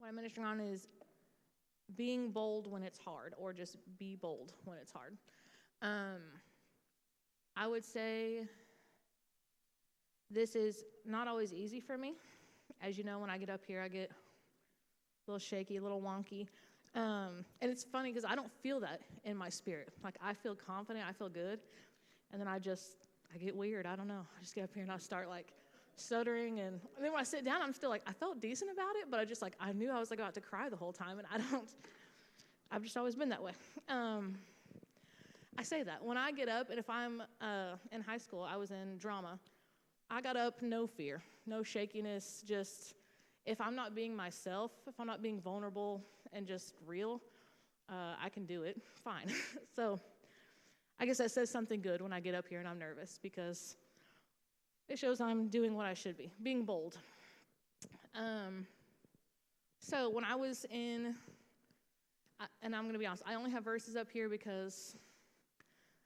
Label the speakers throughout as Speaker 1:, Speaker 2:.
Speaker 1: what I'm ministering on is being bold when it's hard, or just be bold when it's hard. I would say this is not always easy for me. As you know, when I get up here, I get a little shaky, a little wonky. And it's funny because I don't feel that in my spirit. Like, I feel confident, I feel good, and then I get weird. I don't know. I just get up here and I start, stuttering, and then when I sit down, I'm still I felt decent about it, but I knew I was about to cry the whole time, and I've just always been that way. I say that. When I get up, and if I'm in high school, I was in drama, I got up, no fear, no shakiness, just if I'm not being myself, if I'm not being vulnerable and just real, I can do it fine. So I guess that says something good when I get up here and I'm nervous, because it shows I'm doing what I should be, being bold. So when I was and I'm going to be honest, I only have verses up here because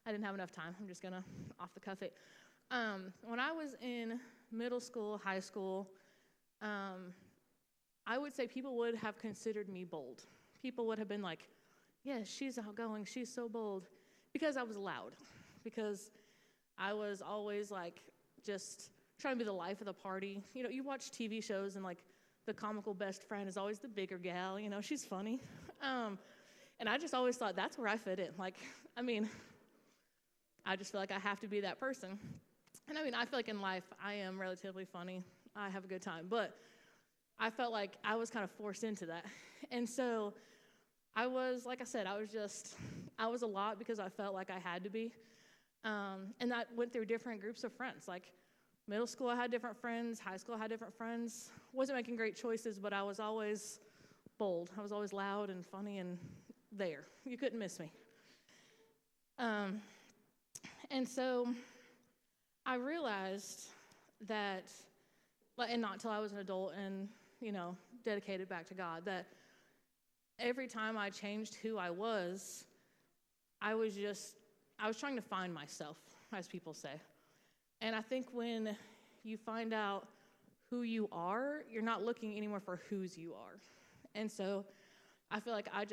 Speaker 1: I didn't have enough time. I'm just going to off the cuff it. When I was in middle school, high school, I would say people would have considered me bold. People would have been like, yes, she's outgoing, she's so bold, because I was loud, because I was always just trying to be the life of the party. You know, you watch TV shows and the comical best friend is always the bigger gal, she's funny. And I just always thought that's where I fit in. I just feel like I have to be that person. And I feel like in life I am relatively funny. I have a good time, but I felt like I was kind of forced into that. And so I was, like I said, I was a lot because I felt like I had to be. And that went through different groups of friends. Middle school, I had different friends. High school, I had different friends. Wasn't making great choices, but I was always bold. I was always loud and funny and there. You couldn't miss me. And so I realized that, and not until I was an adult and, dedicated back to God, that every time I changed who I was trying to find myself, as people say. And I think when you find out who you are, you're not looking anymore for whose you are. And so I feel like I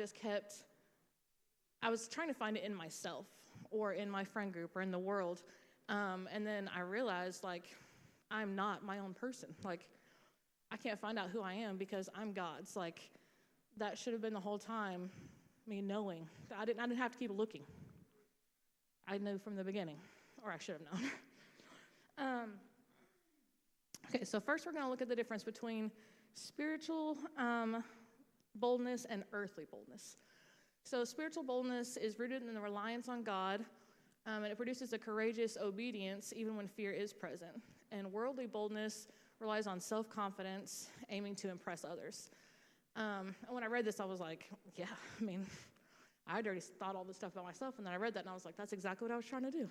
Speaker 1: was trying to find it in myself or in my friend group or in the world. And then I realized, I'm not my own person. I can't find out who I am because I'm God's. That should have been the whole time, me knowing. I didn't have to keep looking. I knew from the beginning, or I should have known. Okay, so first we're going to look at the difference between spiritual boldness and earthly boldness. So spiritual boldness is rooted in the reliance on God, and it produces a courageous obedience even when fear is present. And worldly boldness relies on self-confidence, aiming to impress others. And when I read this, I was like, yeah, I'd already thought all this stuff about myself, and then I read that, and I was like, that's exactly what I was trying to do.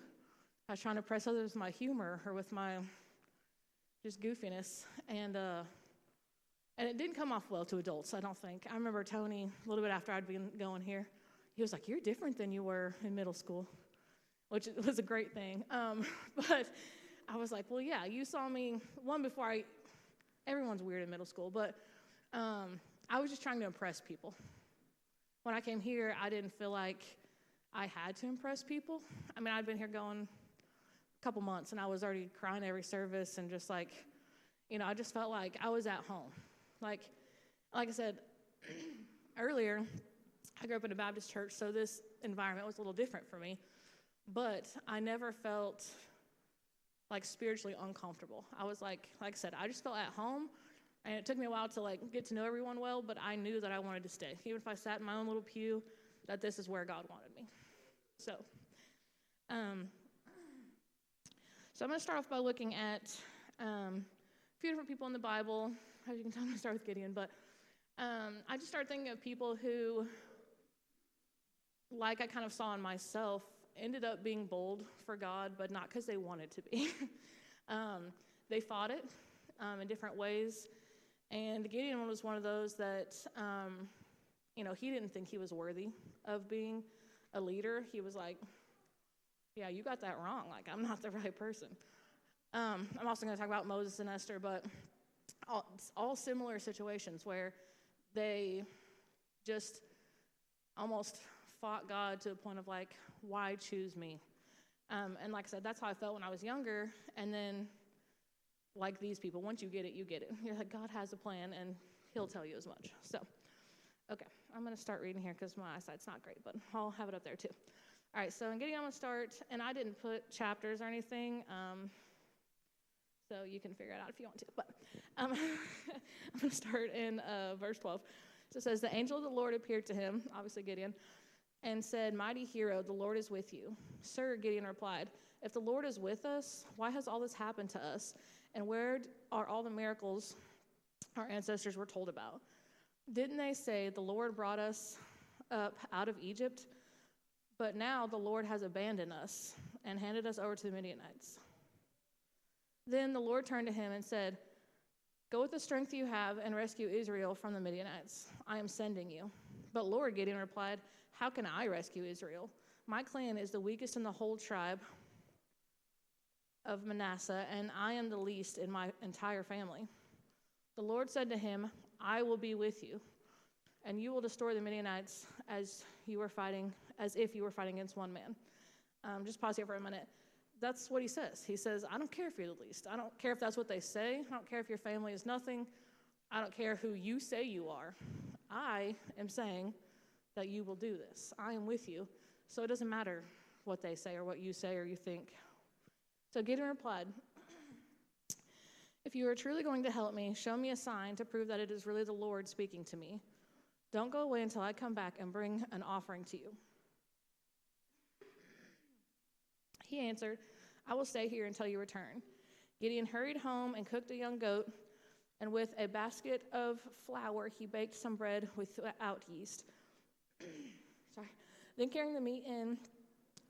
Speaker 1: I was trying to impress others with my humor or with my just goofiness, and it didn't come off well to adults, I don't think. I remember Tony, a little bit after I'd been going here, he was like, you're different than you were in middle school, which was a great thing. But I was like, well, yeah, you saw me, everyone's weird in middle school, but I was just trying to impress people. When I came here, I didn't feel like I had to impress people. I'd been here going a couple months, and I was already crying every service, and just I just felt like I was at home. Like I said earlier, I grew up in a Baptist church, so this environment was a little different for me, but I never felt spiritually uncomfortable. I was like I said, I just felt at home, and it took me a while to get to know everyone well, but I knew that I wanted to stay. Even if I sat in my own little pew, that this is where God wanted me. So I'm going to start off by looking at a few different people in the Bible. As you can tell, I'm going to start with Gideon, but I just started thinking of people who, I kind of saw in myself, ended up being bold for God, but not because they wanted to be. They fought it in different ways, and Gideon was one of those that, he didn't think he was worthy of being a leader. He was like, yeah, you got that wrong. I'm not the right person. I'm also going to talk about Moses and Esther, but all similar situations where they just almost fought God to the point of like, why choose me? And like I said, that's how I felt when I was younger. And then like these people, once you get it, you get it. You're like, God has a plan, and he'll tell you as much. So, okay, I'm going to start reading here because my eyesight's not great, but I'll have it up there too. All right, so in Gideon, I'm going to start, and I didn't put chapters or anything, so you can figure it out if you want to. But I'm going to start in verse 12. So it says, the angel of the Lord appeared to him, obviously Gideon, and said, mighty hero, the Lord is with you. Sir, Gideon replied, if the Lord is with us, why has all this happened to us? And where are all the miracles our ancestors were told about? Didn't they say the Lord brought us up out of Egypt? But now the Lord has abandoned us and handed us over to the Midianites. Then the Lord turned to him and said, go with the strength you have and rescue Israel from the Midianites. I am sending you. But Lord, Gideon replied, how can I rescue Israel? My clan is the weakest in the whole tribe of Manasseh, and I am the least in my entire family. The Lord said to him, I will be with you, and you will destroy the Midianites as if you were fighting against one man. Just pause here for a minute. That's what he says. He says, I don't care if you're the least. I don't care if that's what they say. I don't care if your family is nothing. I don't care who you say you are. I am saying that you will do this. I am with you. So it doesn't matter what they say or what you say or you think. So Gideon replied, if you are truly going to help me, show me a sign to prove that it is really the Lord speaking to me. Don't go away until I come back and bring an offering to you. He answered, I will stay here until you return. Gideon hurried home and cooked a young goat, and with a basket of flour, he baked some bread without yeast. Then carrying the meat in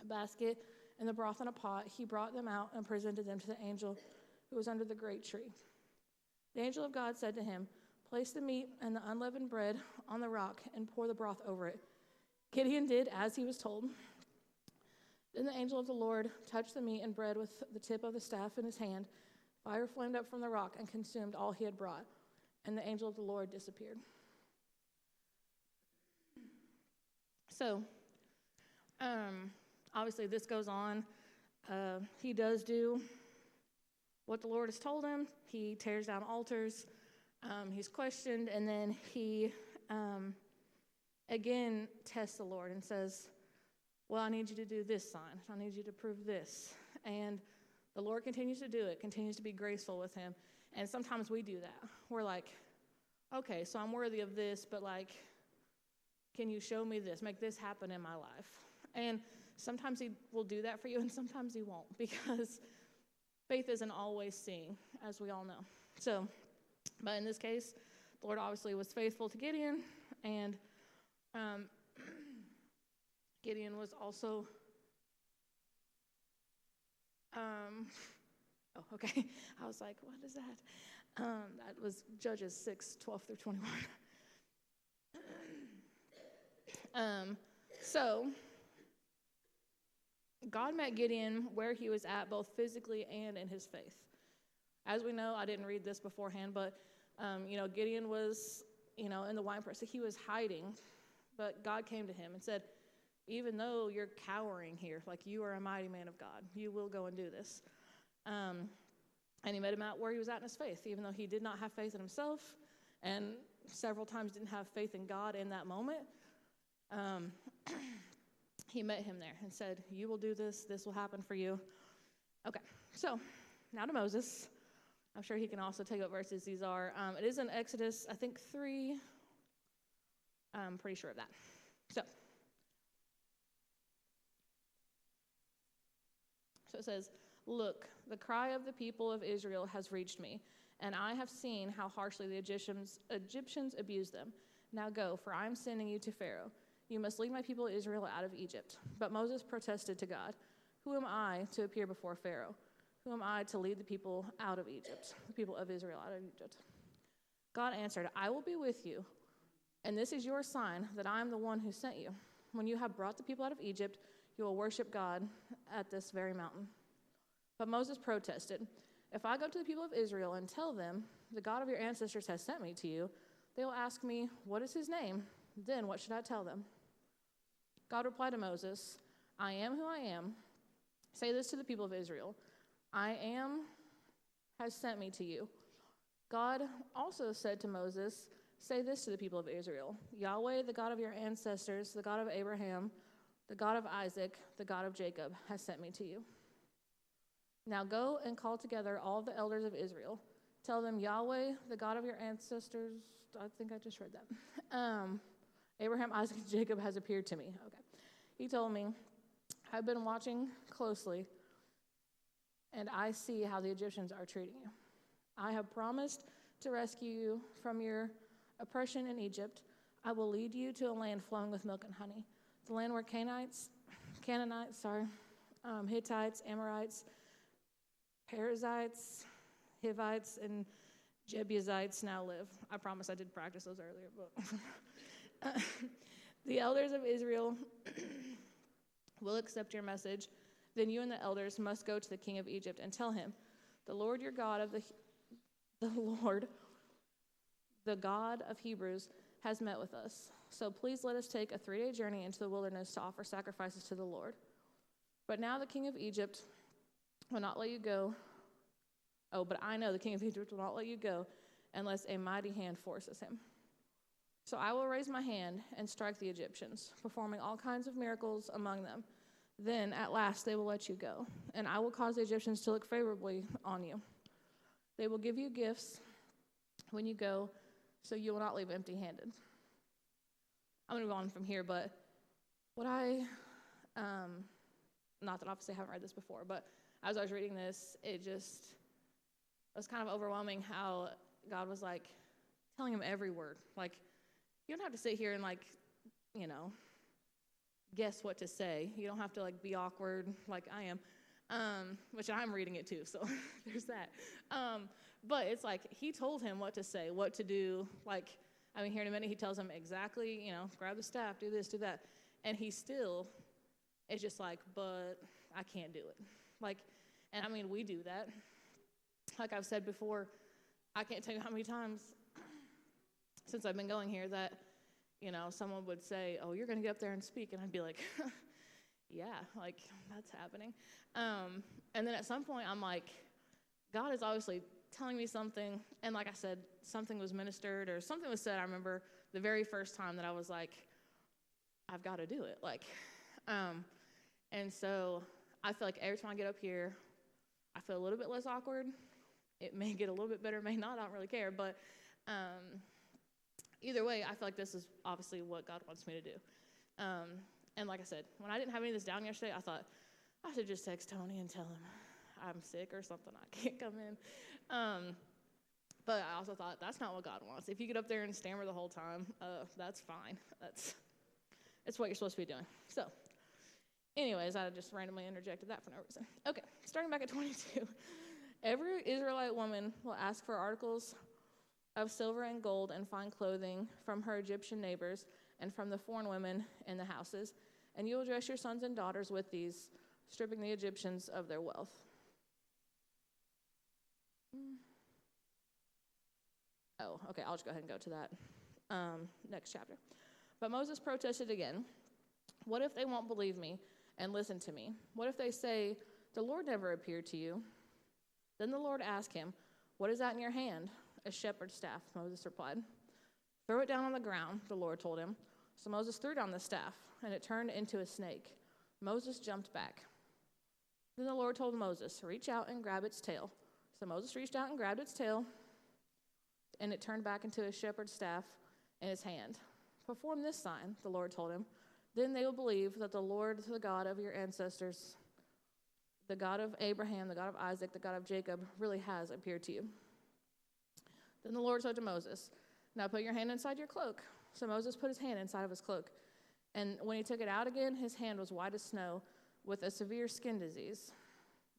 Speaker 1: a basket and the broth in a pot, he brought them out and presented them to the angel who was under the great tree. The angel of God said to him, place the meat and the unleavened bread on the rock and pour the broth over it. Gideon did as he was told. Then the angel of the Lord touched the meat and bread with the tip of the staff in his hand. Fire flamed up from the rock and consumed all he had brought, and the angel of the Lord disappeared. So, obviously this goes on. He does do what the Lord has told him. He tears down altars. He's questioned, and then he again tests the Lord and says, well, I need you to do this sign. I need you to prove this. And the Lord continues to do it, continues to be graceful with him. And sometimes we do that. We're like, okay, so I'm worthy of this, but like, can you show me this? Make this happen in my life. And sometimes he will do that for you, and sometimes he won't, because faith isn't always seeing, as we all know. So, but in this case, the Lord obviously was faithful to Gideon, and Gideon was also, okay. I was like, what is that? That was Judges 6:12 through 21. So, God met Gideon where he was at, both physically and in his faith. As we know, I didn't read this beforehand, but, Gideon was, in the wine press. So he was hiding, but God came to him and said, even though you're cowering here, like you are a mighty man of God, you will go and do this. And he met him out where he was at in his faith, even though he did not have faith in himself and several times didn't have faith in God in that moment. He met him there and said, you will do this. This will happen for you. Okay, so now to Moses. I'm sure he can also take what verses these are. It is in Exodus, I think 3. I'm pretty sure of that. So it says, look, the cry of the people of Israel has reached me, and I have seen how harshly the Egyptians abused them. Now go, for I am sending you to Pharaoh. You must lead my people Israel out of Egypt. But Moses protested to God, who am I to appear before Pharaoh? Who am I to lead the people out of Egypt, the people of Israel out of Egypt? God answered, I will be with you, and this is your sign that I am the one who sent you. When you have brought the people out of Egypt, you will worship God at this very mountain. But Moses protested, if I go to the people of Israel and tell them, the God of your ancestors has sent me to you, They will ask me, 'What is his name?' Then what should I tell them?" God replied to Moses, "I am who I am. Say this to the people of Israel. I am has sent me to you." God also said to Moses, "Say this to the people of Israel. Yahweh, the God of your ancestors, the God of Abraham, the God of Isaac, the God of Jacob, has sent me to you. Now go and call together all the elders of Israel. Tell them, Yahweh, the God of your ancestors," I think I just read that. "Abraham, Isaac, and Jacob has appeared to me." Okay. He told me, "I've been watching closely, and I see how the Egyptians are treating you. I have promised to rescue you from your oppression in Egypt. I will lead you to a land flowing with milk and honey, the land where Canaanites, Hittites, Amorites, Perizzites, Hivites, and Jebusites now live." I promise I did practice those earlier, but "The elders of Israel will accept your message. Then you and the elders must go to the king of Egypt and tell him, 'The Lord your God the God of Hebrews, has met with us. So please let us take a 3-day journey into the wilderness to offer sacrifices to the Lord. But now the king of Egypt will not let you go. But I know the king of Egypt will not let you go unless a mighty hand forces him. So I will raise my hand and strike the Egyptians, performing all kinds of miracles among them. Then at last they will let you go, and I will cause the Egyptians to look favorably on you. They will give you gifts when you go, so you will not leave empty-handed.'" I'm going to go on from here, but what not that obviously I haven't read this before, but as I was reading this, it was kind of overwhelming how God was like telling him every word. Like, you don't have to sit here and guess what to say. You don't have to be awkward like I am, which I'm reading it too, so there's that. But it's like he told him what to say, what to do. Here in a minute he tells him exactly, grab the staff, do this, do that. And he still is just but I can't do it. And we do that. Like I've said before, I can't tell you how many times since I've been going here that, someone would say, "Oh, you're going to get up there and speak." And I'd be like, yeah, that's happening. And then at some point I'm like, God is obviously telling me something. And like I said, something was ministered or something was said. I remember the very first time that I was like, I've got to do it. And so I feel like every time I get up here, I feel a little bit less awkward. It may get a little bit better, may not. I don't really care. But either way, I feel like this is obviously what God wants me to do. And like I said, when I didn't have any of this down yesterday, I thought I should just text Tony and tell him I'm sick or something. I can't come in. But I also thought that's not what God wants. If you get up there and stammer the whole time, that's fine. It's what you're supposed to be doing. So anyways, I just randomly interjected that for no reason. Okay, starting back at 22. Every Israelite woman will ask for articles of silver and gold and fine clothing from her Egyptian neighbors and from the foreign women in the houses, and you will dress your sons and daughters with these, stripping the Egyptians of their wealth. Oh, okay, I'll just go ahead and go to that next chapter. But Moses protested again. "What if they won't believe me and listen to me? What if they say, 'The Lord never appeared to you?' Then the Lord asked him, 'What is that in your hand?' 'A shepherd's staff,' Moses replied. 'Throw it down on the ground,' the Lord told him. So Moses threw down the staff, and it turned into a snake. Moses jumped back. Then the Lord told Moses, 'Reach out and grab its tail.' So Moses reached out and grabbed its tail, and it turned back into a shepherd's staff in his hand. 'Perform this sign,' the Lord told him. 'Then they will believe that the Lord, the God of your ancestors, the God of Abraham, the God of Isaac, the God of Jacob, really has appeared to you.' Then the Lord said to Moses, 'Now put your hand inside your cloak.' So Moses put his hand inside of his cloak. And when he took it out again, his hand was white as snow with a severe skin disease."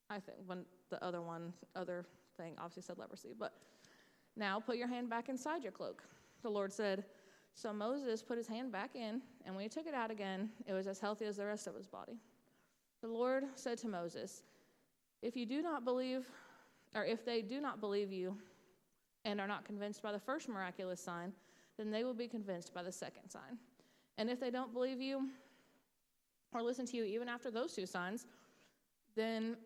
Speaker 1: I think when the other thing obviously said leprosy. But "Now put your hand back inside your cloak," the Lord said. So Moses put his hand back in, and when he took it out again, it was as healthy as the rest of his body. The Lord said to Moses, if they do not believe you and are not convinced by the first miraculous sign, then they will be convinced by the second sign. And if they don't believe you or listen to you even after those 2 signs, then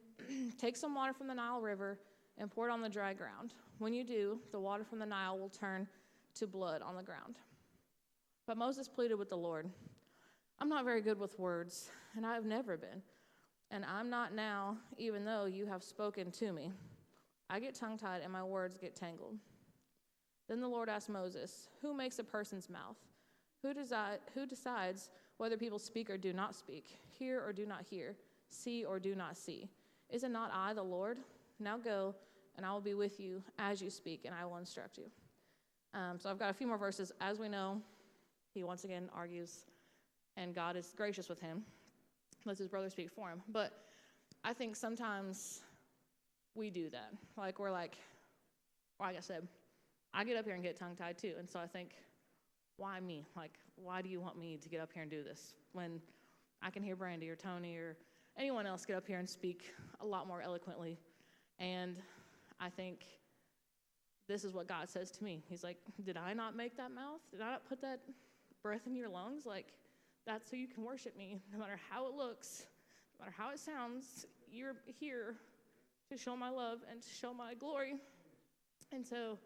Speaker 1: take some water from the Nile River and pour it on the dry ground. When you do, the water from the Nile will turn to blood on the ground." But Moses pleaded with the Lord, "I'm not very good with words, and I have never been. And I'm not now, even though you have spoken to me. I get tongue-tied and my words get tangled." Then the Lord asked Moses, "Who makes a person's mouth? Who decides whether people speak or do not speak, hear or do not hear, see or do not see? Is it not I, the Lord? Now go, and I will be with you as you speak, and I will instruct you." So I've got a few more verses. As we know, he once again argues, and God is gracious with him, lets his brother speak for him. But I think sometimes we do that. Like we're like I said, I get up here and get tongue-tied too. And so I think, why me? Like, why do you want me to get up here and do this when I can hear Brandy or Tony or anyone else get up here and speak a lot more eloquently? And I think this is what God says to me. He's like, did I not make that mouth? Did I not put that breath in your lungs? Like, that's so you can worship me. No matter how it looks, no matter how it sounds, you're here to show my love and to show my glory. And so,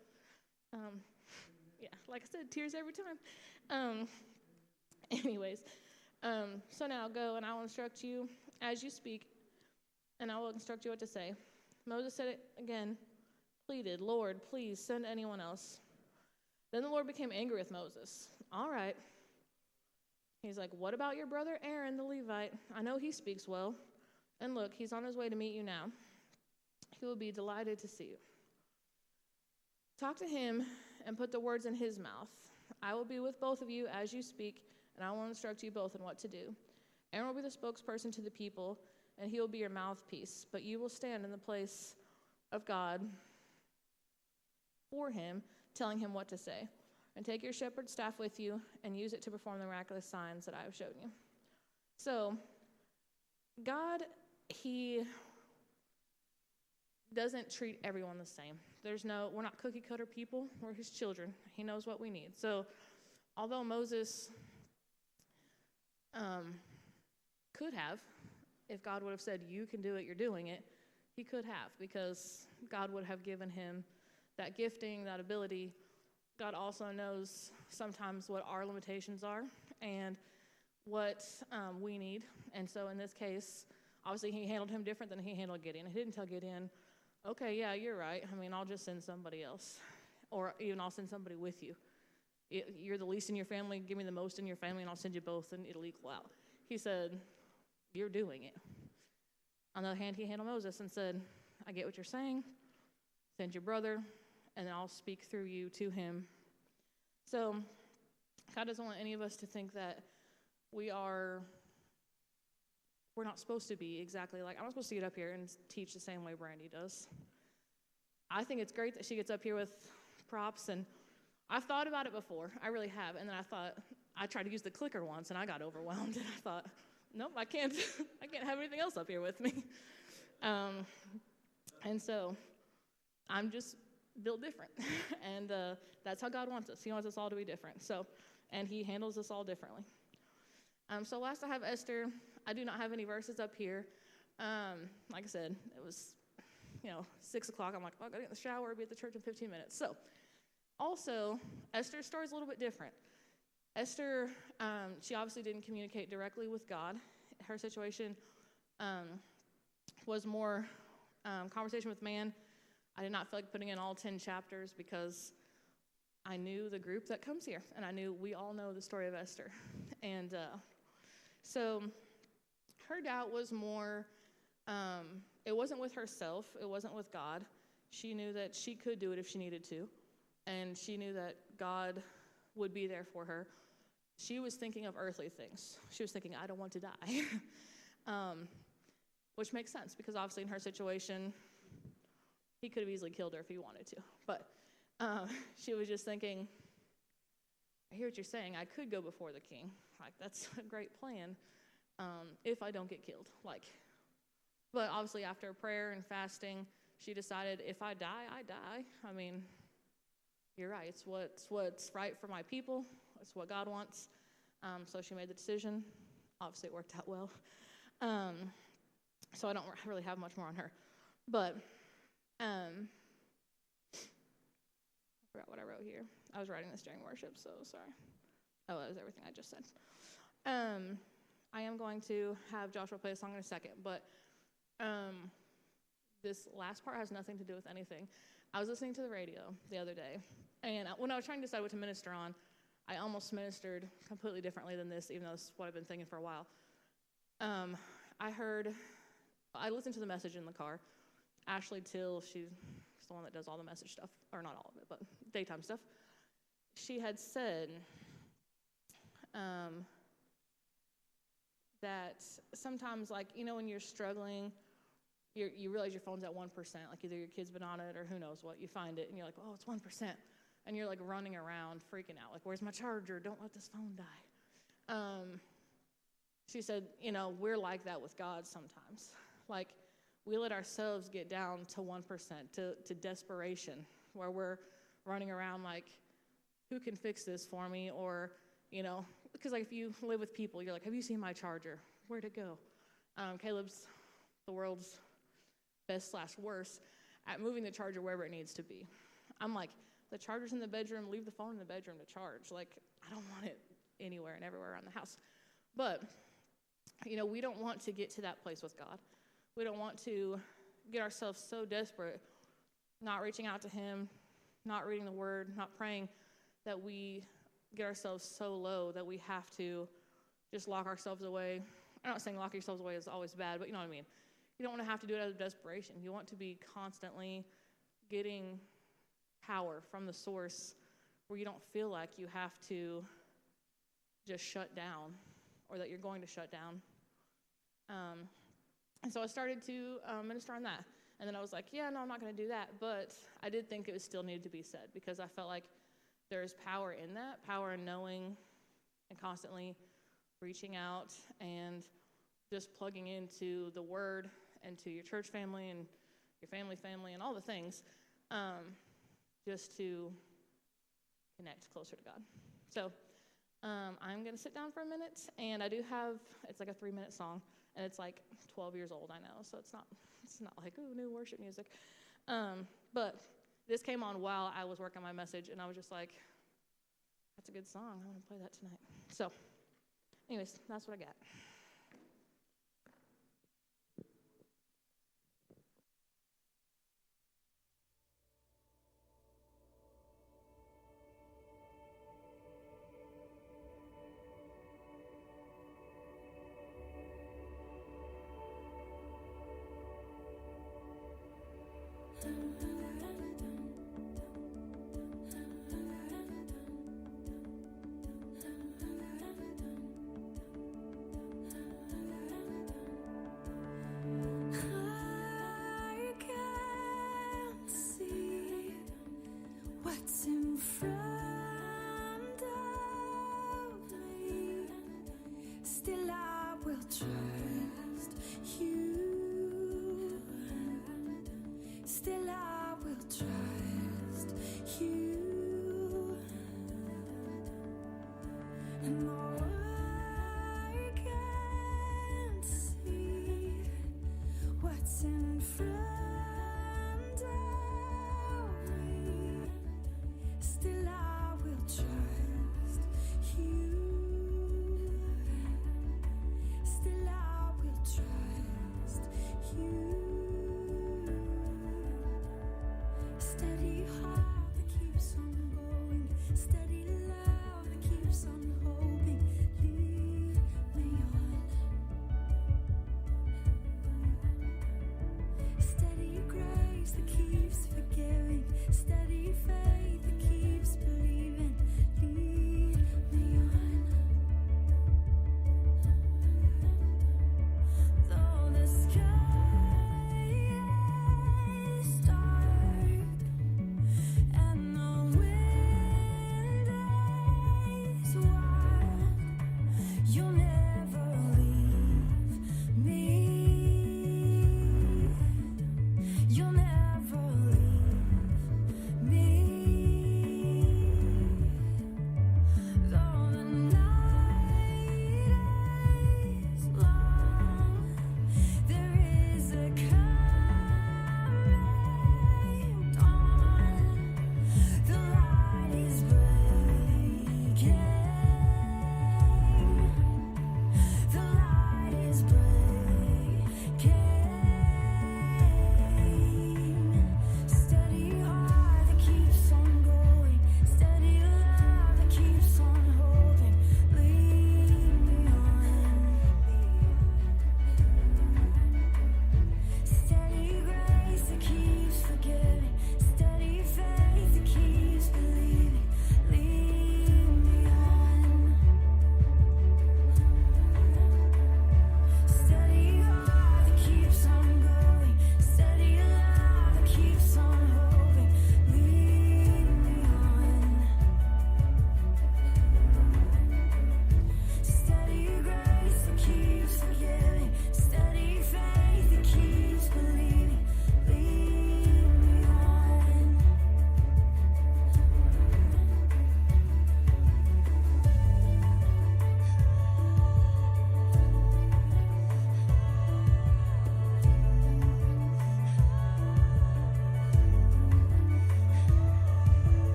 Speaker 1: like I said, tears every time. So now go, and I will instruct you as you speak, and I will instruct you what to say. Moses said it again, pleaded, "Lord, please send anyone else." Then the Lord became angry with Moses. All right. He's like, "What about your brother Aaron, the Levite? I know he speaks well. And look, he's on his way to meet you now. He will be delighted to see you. Talk to him and put the words in his mouth. I will be with both of you as you speak, and I will instruct you both in what to do. Aaron will be the spokesperson to the people, and he will be your mouthpiece, but you will stand in the place of God for him, telling him what to say. And take your shepherd's staff with you and use it to perform the miraculous signs that I have shown you." So, God, he doesn't treat everyone the same. We're not cookie cutter people. We're his children. He knows what we need. So, although Moses could have, if God would have said, "You can do it, you're doing it," he could have, because God would have given him that gifting, that ability. God also knows sometimes what our limitations are and what we need. And so in this case, obviously he handled him different than he handled Gideon. He didn't tell Gideon, "Okay, yeah, you're right. I mean, I'll just send somebody else. Or even I'll send somebody with you. You're the least in your family. Give me the most in your family, and I'll send you both, and it'll equal out." He said, "You're doing it." On the other hand, he handled Moses and said, "I get what you're saying. Send your brother, and I'll speak through you to him." So God doesn't want any of us to think that we're not supposed to be exactly like, I'm not supposed to get up here and teach the same way Brandy does. I think it's great that she gets up here with props, and I've thought about it before. I really have. And then I tried to use the clicker once, and I got overwhelmed, and I thought, nope, I can't have anything else up here with me. And so I'm just built different. And that's how God wants us. He wants us all to be different. So, and he handles us all differently. So last I have Esther. I do not have any verses up here. Like I said, it was, 6 o'clock. I'm like, I got to get in the shower, be at the church in 15 minutes. So also, Esther's story is a little bit different. Esther, she obviously didn't communicate directly with God. Her situation was more conversation with man. I did not feel like putting in all 10 chapters because I knew the group that comes here, and I knew we all know the story of Esther. And so her doubt was more, it wasn't with herself, it wasn't with God. She knew that she could do it if she needed to, and she knew that God would be there for her. She was thinking of earthly things. She was thinking, I don't want to die, which makes sense because obviously in her situation, he could have easily killed her if he wanted to. But she was just thinking, I hear what you're saying. I could go before the king. Like, that's a great plan if I don't get killed. But obviously after prayer and fasting, she decided if I die, I die. I mean, you're right. It's what's right for my people. It's what God wants. So she made the decision. Obviously, it worked out well. So I don't really have much more on her. But I forgot what I wrote here. I was writing this during worship, so sorry. Oh, that was everything I just said. I am going to have Joshua play a song in a second, but this last part has nothing to do with anything. I was listening to the radio the other day, and when I was trying to decide what to minister on, I almost ministered completely differently than this, even though this is what I've been thinking for a while. I listened to the message in the car. Ashley Till, she's the one that does all the message stuff, or not all of it, but daytime stuff. She had said that sometimes, like, when you're struggling, you realize your phone's at 1%, like either your kid's been on it or who knows what, you find it, and you're like, oh, it's 1%, and you're like running around, freaking out, like, where's my charger? Don't let this phone die. She said, we're like that with God sometimes. Like, we let ourselves get down to 1%, to desperation, where we're running around like, who can fix this for me? Or, because like if you live with people, you're like, have you seen my charger? Where'd it go? Caleb's the world's best/worst at moving the charger wherever it needs to be. I'm like, the charger's in the bedroom, leave the phone in the bedroom to charge. Like, I don't want it anywhere and everywhere around the house. But, we don't want to get to that place with God. We don't want to get ourselves so desperate, not reaching out to him, not reading the word, not praying, that we get ourselves so low that we have to just lock ourselves away. I'm not saying lock yourselves away is always bad, but you know what I mean. You don't want to have to do it out of desperation. You want to be constantly getting power from the source where you don't feel like you have to just shut down or that you're going to shut down. And so I started to minister on that. And then I was like, yeah, no, I'm not going to do that. But I did think it still needed to be said because I felt like there's power in that, power in knowing and constantly reaching out and just plugging into the word and to your church family and your family and all the things just to connect closer to God. So I'm going to sit down for a minute, and I do have, it's like a 3-minute song, and it's like 12 years old, I know, so it's not like, ooh, new worship music. But this came on while I was working on my message, and I was just like, that's a good song. I want to play that tonight. So, anyways, that's what I got.
Speaker 2: What's in front of me? Still I will trust you. Still I will trust you. And